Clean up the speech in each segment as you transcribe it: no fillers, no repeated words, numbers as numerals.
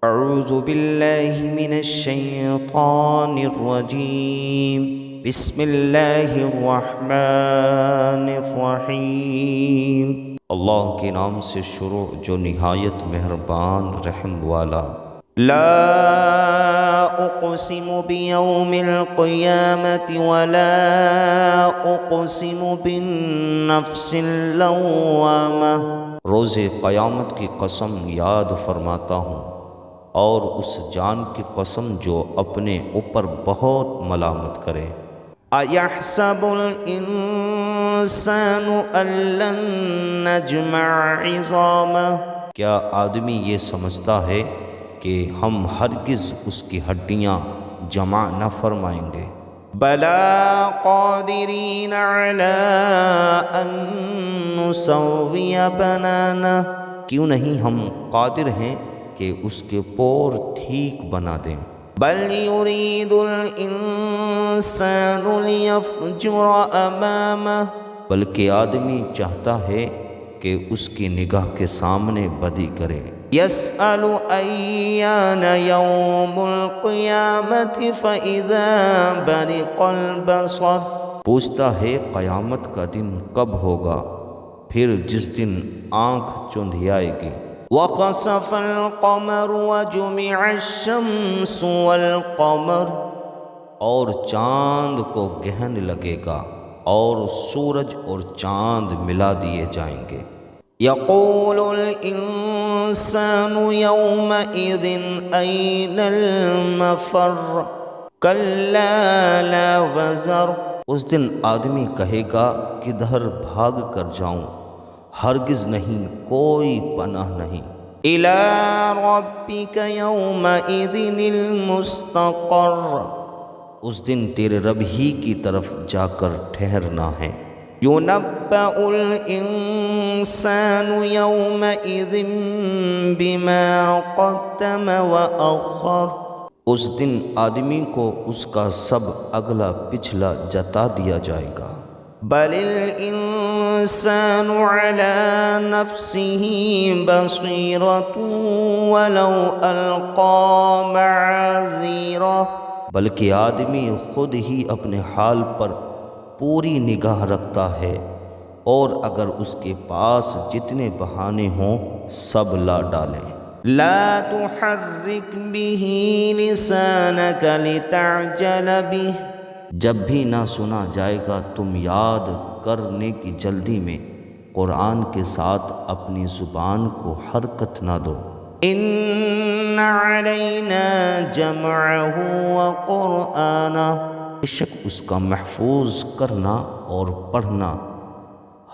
أعوذ بالله من الشيطان الرجيم بسم الله الرحمن الرحیم اللہ کے نام سے شروع جو نہایت مہربان رحم والا۔ لا اقسم بیوم القیامة ولا اقسم بالنفس اللوامة، روز قیامت کی قسم یاد فرماتا ہوں اور اس جان کی قسم جو اپنے اوپر بہت ملامت کرے۔ اَيَحْسَبُ الْإِنسَانُ أَن لَّن نَّجْمَعَ عِظَامَهُ، کیا آدمی یہ سمجھتا ہے کہ ہم ہرگز اس کی ہڈیاں جمع نہ فرمائیں گے؟ بَلَىٰ قَادِرِينَ عَلَىٰ أَن نُّسَوِّيَ بَنَانَهُ، کیوں نہیں ہم قادر ہیں کہ اس کے پور ٹھیک بنا دیں۔ بل یرید الانسان لیفجر امامہ، بلکہ آدمی چاہتا ہے کہ اس کی نگاہ کے سامنے بدی کرے۔ یسأل ایان یوم القیامة فاذا برق البصر، پوچھتا ہے قیامت کا دن کب ہوگا، پھر جس دن آنکھ چندھیائے گی۔ وَخَسَفَ الْقَمَرُ وَجُمِعَ الشَّمْسُ وَالْقَمَرُ، اور چاند کو گہن لگے گا اور سورج اور چاند ملا دیے جائیں گے۔ يَقُولُ الْإِنسَانُ يَوْمَئِذٍ أَيْنَ الْمَفَرُّ كَلَّا لَا وَزَرَ، اس دن آدمی کہے گا کدھر بھاگ کر جاؤں، ہرگز نہیں، کوئی پناہ نہیں۔ إِلَىٰ رَبِّكَ يَوْمَئِذٍ الْمُسْتَقَرُّ، اس دن تیرے رب ہی کی طرف جا کر ٹھہرنا ہے۔ يُنَبَّأُ الْإِنسَانُ يَوْمَئِذٍ بِمَا قَدَّمَ وَأَخَّرَ، اس دن آدمی کو اس کا سب اگلا پچھلا جتا دیا جائے گا۔ بل الانسان على نفسه بصیرۃ ولو القى معاذیرہ، بلکہ آدمی خود ہی اپنے حال پر پوری نگاہ رکھتا ہے اور اگر اس کے پاس جتنے بہانے ہوں سب لا ڈالے۔ لا تحرک به لسانک لتعجل به، جب بھی نہ سنا جائے گا تم یاد کرنے کی جلدی میں قرآن کے ساتھ اپنی زبان کو حرکت نہ دو۔ ان علینا جمعہ وقرآنہ، بے شک اس کا محفوظ کرنا اور پڑھنا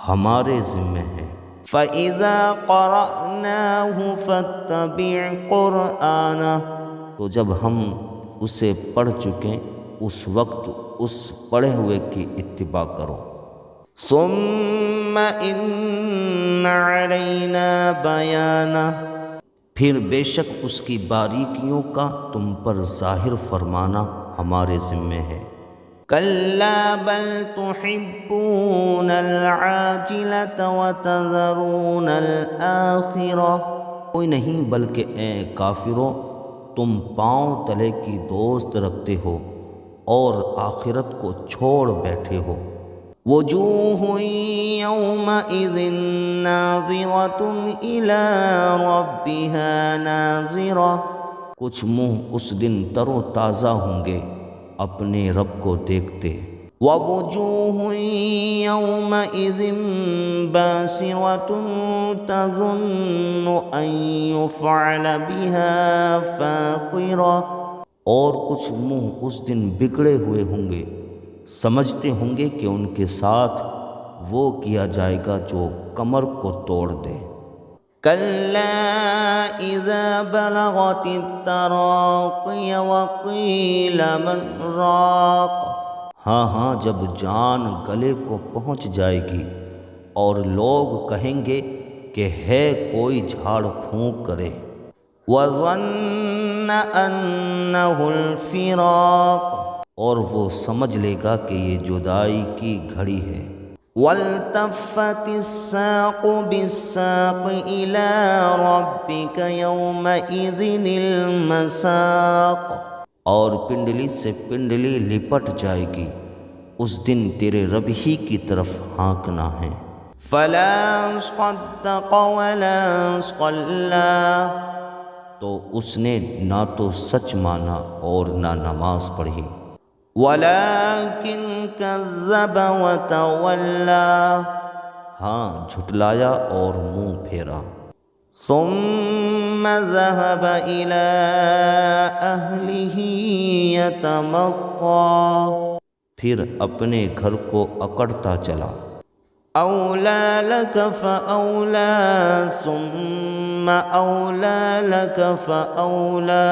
ہمارے ذمہ ہے۔ فَإِذَا قَرَأْنَاهُ فَاتَّبِعْ قُرْآنَهُ، تو جب ہم اسے پڑھ چکیں اس وقت اس پڑھے ہوئے کی اتباع کرو۔ ثُمَّ إِنَّ عَلَيْنَا بَيَانَهُ، پھر بے شک اس کی باریکیوں کا تم پر ظاہر فرمانا ہمارے ذمہ ہے۔ كَلَّا بَلْ تُحِبُّونَ الْعَاجِلَةَ وَتَذَرُونَ الْآخِرَةَ، کوئی نہیں بلکہ اے کافرو تم پاؤں تلے کی دوست رکھتے ہو اور آخرت کو چھوڑ بیٹھے ہو۔ وجوہ یومئذ ناظرۃ الی ربها ناظرہ، کچھ منہ اس دن تر و تازہ ہوں گے اپنے رب کو دیکھتے۔ ووجوہ یومئذ باسرۃ تظن ان یفعل بها فاقرہ، اور کچھ منہ اس دن بگڑے ہوئے ہوں گے، سمجھتے ہوں گے کہ ان کے ساتھ وہ کیا جائے گا جو کمر کو توڑ دے۔ کلا اذا بلغت التراقی وقیل من راق، ہاں جب جان گلے کو پہنچ جائے گی اور لوگ کہیں گے کہ ہے کوئی جھاڑ پھونک کرے۔ وَظَنَّ أَنَّهُ الْفِرَاقُ، اور وہ سمجھ لے گا کہ یہ جدائی کی گھڑی ہے۔ والتفت الساق بالساق إلى ربك يومئذ المساق، اور پنڈلی سے پنڈلی لپٹ جائے گی، اس دن تیرے رب ہی کی طرف ہانکنا ہے۔ فلا صدق ولا صلى، تو اس نے نہ تو سچ مانا اور نہ نماز پڑھی، ولكن كذب وتولى، ہاں جھٹلایا اور منہ پھیرا۔ ثم ذهب إلى أهله يتمطى، پھر اپنے گھر کو اکڑتا چلا۔ أولى لك فأولى ثم أولى لك فأولى،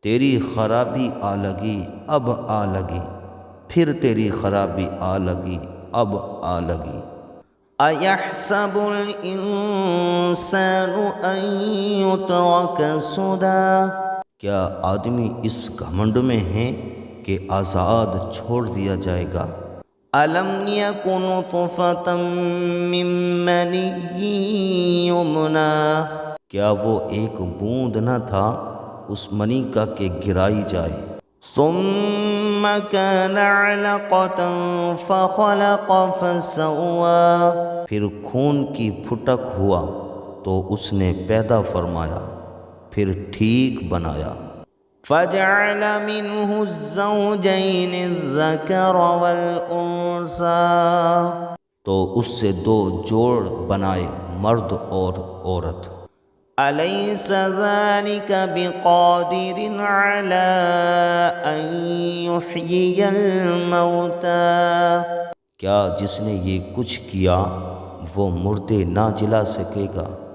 تیری خرابی آ لگی اب آ لگی، پھر تیری خرابی آ لگی اب آ لگی۔ أَيَحْسَبُ الْإِنسَانُ أَن يُتْرَكَ سُدًى، کیا آدمی اس گھمنڈ میں ہے کہ آزاد چھوڑ دیا جائے گا۔ أَلَمْ يَكُ نُطْفَةً مِّن مَّنِيٍّ يُمْنَىٰ، کیا وہ ایک بوند نہ تھا اس منی کا کہ گرائی جائے۔ ثم كان علقة فخلق فسوى، پھر خون کی پھٹک ہوا تو اس نے پیدا فرمایا پھر ٹھیک بنایا۔ فجعل منه الزوجين الذكر والأنثى، تو اس سے دو جوڑ بنائے، مرد اور عورت۔ أَلَيْسَ ذَلِكَ بِقَادِرٍ عَلَىٰ أَن يُحْيِيَ الْمَوْتَىٰ، کیا جس نے یہ کچھ کیا وہ مردے نہ جلا سکے گا؟